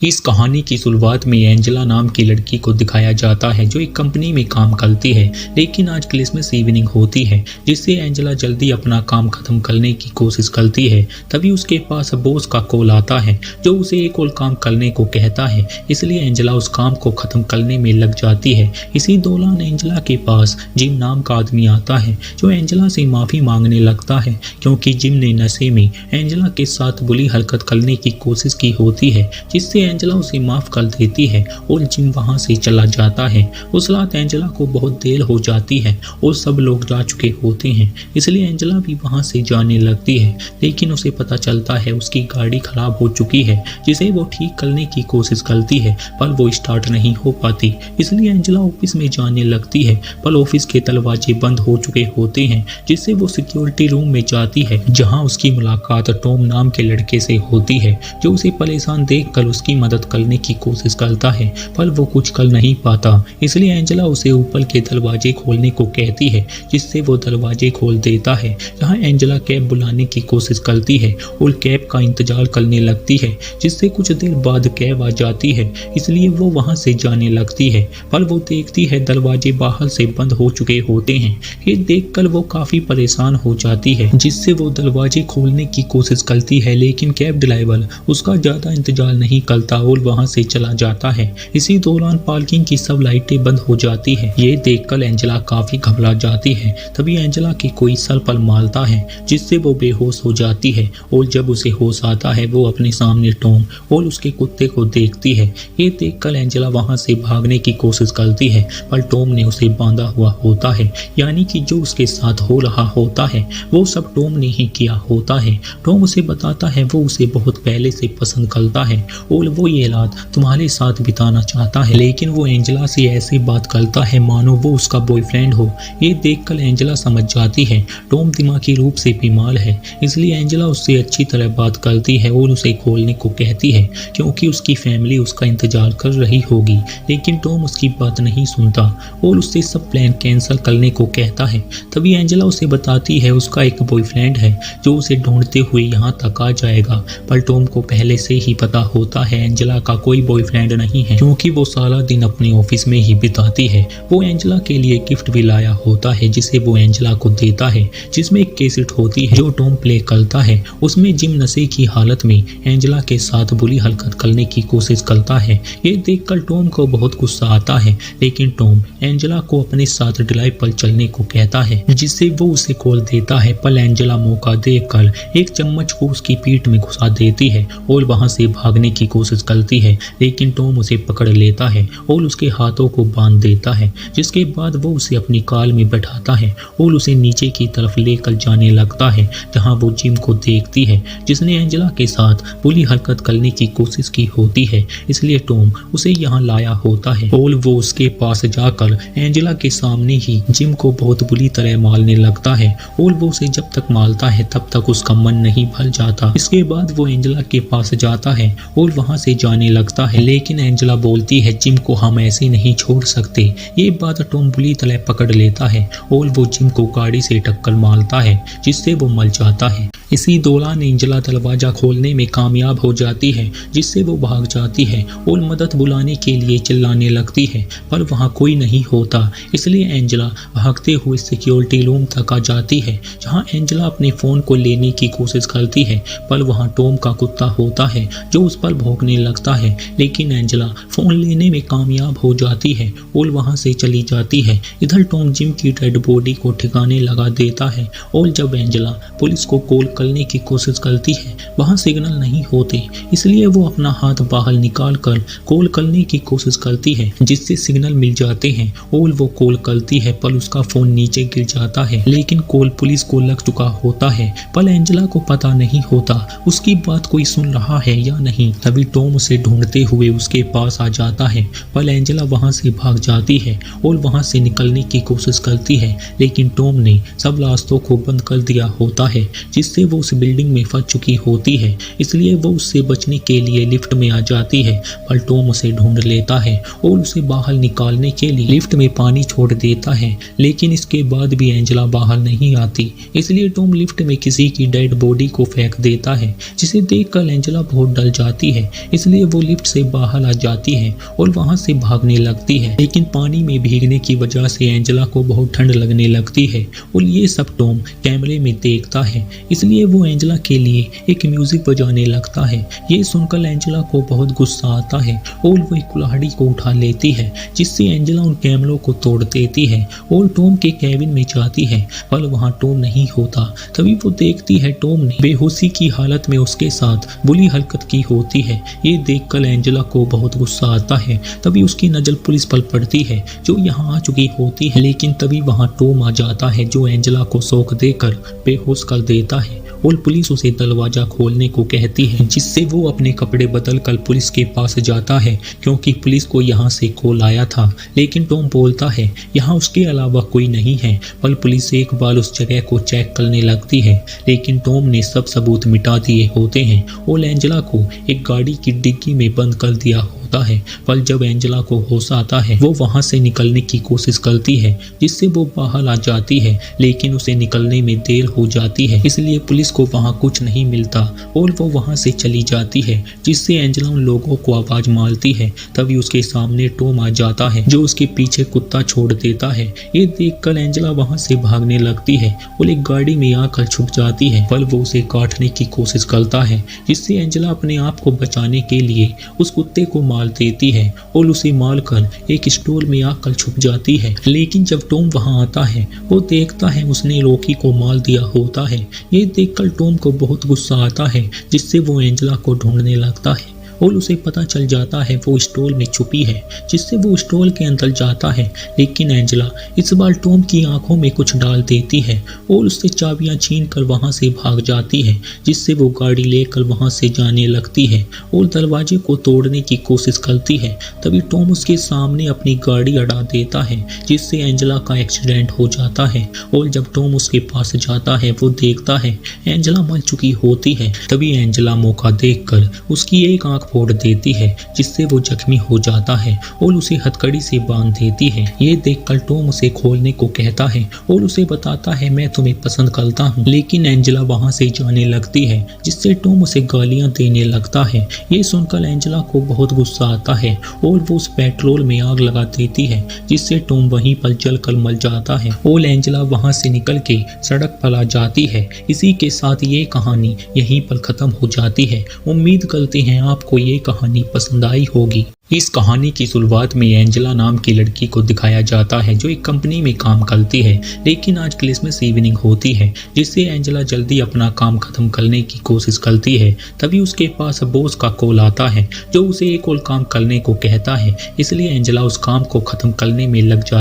इस कहानी की शुरुआत में एंजेला नाम की लड़की को दिखाया जाता है जो एक कंपनी में काम करती है। लेकिन आज क्रिसमस इवनिंग होती है जिससे एंजेला जल्दी अपना काम खत्म करने की कोशिश करती है। तभी उसके पास बॉस का कॉल आता है जो उसे एक और काम करने को कहता है, इसलिए एंजेला उस काम को खत्म करने में लग जाती है। इसी दौरान एंजेला के पास जिम नाम का आदमी आता है जो एंजेला से माफी मांगने लगता है क्योंकि जिम ने नशे में एंजेला के साथ बुरी हरकत करने की कोशिश की होती है, जिससे एंजेला उसे माफ कर देती है और जिम वहां से चला जाता है। उस रात एंजेला को बहुत देर हो जाती है और सब लोग जा चुके होते हैं, इसलिए एंजेला भी वहां से जाने लगती है। लेकिन उसे पता चलता है उसकी गाड़ी खराब हो चुकी है जिसे वो ठीक करने की कोशिश करती है पर वो स्टार्ट नहीं हो पाती, इसलिए एंजेला ऑफिस में जाने लगती है पर ऑफिस के दरवाजे बंद हो चुके होते हैं, जिससे वो सिक्योरिटी रूम में जाती है जहाँ उसकी मुलाकात टॉम नाम के लड़के से होती है जो उसे परेशान देखकर उसकी मदद करने की कोशिश करता है पर वो कुछ कर नहीं पाता। इसलिए एंजेला उसे ऊपर के दरवाजे खोलने को कहती है जिससे वो दरवाजे खोल देता है। जहां एंजेला कैब बुलाने की कोशिश करती है और कैब का इंतजार करने लगती है, जिससे कुछ देर बाद कैब आ जाती है, इसलिए वो वहां से जाने लगती है पर वो देखती है दरवाजे बाहर से बंद हो चुके होते हैं। ये देखकर वो काफी परेशान हो जाती है, जिससे वो दरवाजे खोलने की कोशिश करती है लेकिन कैब ड्राइवर उसका ज्यादा इंतजार नहीं करता और वहां से चला जाता है। इसी दौरान पार्किंग की सब लाइटें बंद हो जाती है। ये देखकर एंजेला काफी घबरा जाती है। तभी एंजेला के कोई सर पर मारता है जिससे वो बेहोश हो जाती है और जब उसे होश आता है वो अपने सामने टॉम और उसके कुत्ते को देखती है। ये देखकर एंजेला वहां से भागने की कोशिश करती है पर टॉम ने उसे बांधा हुआ होता है, यानी कि जो उसके साथ हो रहा होता है वो सब टॉम ने ही किया होता है। टॉम उसे बताता है वो उसे बहुत पहले से पसंद करता है और वो ये रात तुम्हारे साथ बिताना चाहता है, लेकिन वो एंजेला से ऐसी बात करता है मानो वो उसका बॉयफ्रेंड हो। ये देखकर एंजेला समझ जाती है टॉम दिमागी रूप से बीमार है, इसलिए एंजेला उससे अच्छी तरह बात करती है और उसे खोलने को कहती है क्योंकि उसकी फैमिली उसका इंतजार कर रही होगी। लेकिन टॉम उसकी बात नहीं सुनता और उससे सब प्लान कैंसिल करने को कहता है। तभी एंजेला उसे बताती है उसका एक बॉयफ्रेंड है जो उसे ढूंढते हुए यहाँ तक आ जाएगा, पर टॉम को पहले से ही पता होता है एंजेला का कोई बॉयफ्रेंड नहीं है क्योंकि वो सारा दिन अपने ऑफिस में ही बिताती है। वो एंजेला के लिए गिफ्ट भी लाया होता है जिसे वो एंजेला को देता है, जिसमें एक कैसेट होती है जो टॉम प्ले करता है। उसमें जिम नशे की हालत में एंजेला के साथ बुरी हरकत करने की कोशिश करता है। ये देखकर टॉम को बहुत गुस्सा आता है, लेकिन टॉम एंजेला को अपने साथ ड्राइव पर चलने को कहता है जिससे वो उसे खोल देता है। पर एंजेला मौका देखकर एक चम्मच को उसकी पीठ में घुसा देती है और वहां से भागने की कोशिश करती है, लेकिन टॉम उसे पकड़ लेता है और उसके हाथों को बांध देता है, जिसके बाद वो उसे अपनी कार में बैठाता है और उसे नीचे की तरफ लेकर जाने लगता है जहां वो जिम को देखती है जिसने एंजेला के साथ बुरी हरकत करने की कोशिश की होती है, इसलिए टॉम उसे यहाँ लाया होता है और वो उसके पास जाकर एंजेला के सामने ही जिम को बहुत बुरी तरह मारने लगता है और वो उसे जब तक मारता है तब तक उसका मन नहीं भर जाता। इसके बाद वो एंजेला के पास जाता है और वहां से जाने लगता है, लेकिन एंजेला बोलती है जिम को हम ऐसे नहीं छोड़ सकते। ये बात टॉम बुरी तरह पकड़ लेता है और वो जिम को गाड़ी से टक्कर मारता है जिससे वो मर जाता है। इसी दौरान एंजेला दरवाजा खोलने में कामयाब हो जाती है जिससे वो भाग जाती है और मदद बुलाने के लिए चिल्लाने लगती है पर वहाँ कोई नहीं होता, इसलिए एंजेला भागते हुए सिक्योरिटी रूम तक आ जाती है जहाँ एंजेला अपने फोन को लेने की कोशिश करती है पर वहाँ टॉम का कुत्ता होता है जो उस पर भौंकने लगता है, लेकिन एंजेला फोन लेने में कामयाब हो जाती है और वहाँ से चली जाती है। इधर टॉम जिम की डेड बॉडी को ठिकाने लगा देता है और जब एंजेला पुलिस को कॉल करने की कोशिश करती है वहाँ सिग्नल नहीं होते, इसलिए वो अपना हाथ बाहर निकाल कर कॉल करने की कोशिश करती है जिससे सिग्नल मिल जाते हैं और वो कॉल करती है पर उसका फोन नीचे गिर जाता है, लेकिन कॉल पुलिस को लग चुका होता है पर एंजेला को पता नहीं होता उसकी बात कोई सुन रहा है या नहीं। तभी टॉम उसे ढूंढते हुए उसके पास आ जाता है पर एंजेला वहां से भाग जाती है और वहां से निकलने की कोशिश करती है, लेकिन टॉम ने सब रास्तों को बंद कर दिया होता है जिससे वो उस बिल्डिंग में फंस चुकी होती है, इसलिए वो उससे बचने के लिए लिफ्ट में आ जाती है पर टॉम उसे ढूंढ लेता है और उसे बाहर निकालने के लिए लिफ्ट में पानी छोड़ देता है, लेकिन इसके बाद भी एंजेला बाहर नहीं आती, इसलिए टॉम लिफ्ट में किसी की डेड बॉडी को फेंक देता है जिसे देखकर एंजेला बहुत डर जाती है। इसलिए वो लिफ्ट से बाहर आ जाती है और वहाँ से भागने लगती है। लेकिन पानी में भीगने की वजह से एंजेला को बहुत ठंड लगने लगती है और ये सब टॉम कैमरे में देखता है, इसलिए वो एंजेला के लिए एक म्यूजिक बजाने लगता है। ये सुनकर एंजेला को बहुत गुस्सा आता है और वो एक कुल्हाड़ी को उठा लेती है, जिससे एंजेला उन कैमरों को तोड़ देती है और टॉम के केबिन में जाती है, पर वहाँ टॉम नहीं होता। तभी वो देखती है टॉम ने बेहोशी की हालत में उसके साथ बुरी हरकत की होती है। ये देखकर एंजेला को बहुत गुस्सा आता है। तभी उसकी नजर पुलिस पर पड़ती है जो यहाँ आ चुकी होती है, लेकिन तभी वहाँ टॉम आ जाता है जो एंजेला को शॉक देकर बेहोश कर देता है और पुलिस उसे दरवाजा खोलने को कहती है, जिससे वो अपने कपड़े बदल कर पुलिस के पास जाता है क्योंकि पुलिस को यहाँ से कॉल आया था। लेकिन टॉम बोलता है यहाँ उसके अलावा कोई नहीं है, पर पुलिस एक बार उस जगह को चेक करने लगती है, लेकिन टॉम ने सब सबूत मिटा दिए होते हैं और एंजेला को एक गाड़ी की डिग्गी में बंद कर दिया होता है। पर जब एंजेला को होश आता है वो वहां से निकलने की कोशिश करती है, जिससे वो बाहर आ जाती है, लेकिन उसे निकलने में देर हो जाती है, इसलिए पुलिस को वहां कुछ नहीं मिलता और वो वहां से चली जाती है, जिससे एंजेला उन लोगों को आवाज मारती है। तभी उसके सामने टॉम आ जाता है जो उसके पीछे कुत्ता छोड़ देता है। ये देखकर एंजेला वहां से भागने लगती है और एक गाड़ी में आकर छुप जाती है, पर वो उसे काटने की कोशिश करता है, जिससे एंजेला अपने आप को बचाने के लिए उस कुत्ते को मार देती है और उसे मारकर एक स्टोर में आकर छुप जाती है। लेकिन जब टॉम वहां आता है वो देखता है उसने रॉकी को मार दिया होता है। ये देखकर टॉम को बहुत गुस्सा आता है, जिससे वो एंजेला को ढूंढने लगता है और उसे पता चल जाता है वो स्टॉल में छुपी है, जिससे वो स्टॉल के अंदर जाता है। लेकिन एंजेला इस बार टॉम की आंखों में कुछ डाल देती है और उससे चाबियां छीन कर वहां से भाग जाती है, जिससे वो गाड़ी लेकर वहां से जाने लगती है और दरवाजे को तोड़ने की कोशिश करती है। तभी टॉम उसके सामने अपनी गाड़ी अड़ा देता है, जिससे एंजेला का एक्सीडेंट हो जाता है और जब टॉम उसके पास जाता है वो देखता है एंजेला मर चुकी होती है। तभी एंजेला मौका देखकर उसकी एक आंख फोड़ देती है, जिससे वो जख्मी हो जाता है और उसे हथकड़ी से बांध देती है। ये देखकर टॉम उसे खोलने को कहता है और उसे बताता है मैं तुम्हें पसंद करता हूँ, लेकिन एंजेला वहां से जाने लगती है, जिससे टॉम उसे गालियां देने लगता है। ये सुनकर एंजेला को बहुत गुस्सा आता है और वो उस पेट्रोल में आग लगा देती है, जिससे टॉम वहीं पर जलकर मर जाता है और एंजेला वहां से निकल के सड़क पर आ जाती है। इसी के साथ ये कहानी यहीं पर खत्म हो जाती है। उम्मीद करते हैं आपको ये कहानी पसंद आई होगी। इस कहानी की शुरुआत में एंजेला नाम की लड़की को दिखाया जाता है जो एक कंपनी में काम करती है, लेकिन आज क्रिसमस इवनिंग होती है, जिससे एंजेला जल्दी अपना काम खत्म करने की कोशिश करती है। तभी उसके पास बॉस का कॉल आता है जो उसे एक और काम करने को कहता है, इसलिए एंजेला उस काम को खत्म करने में लग जाती है।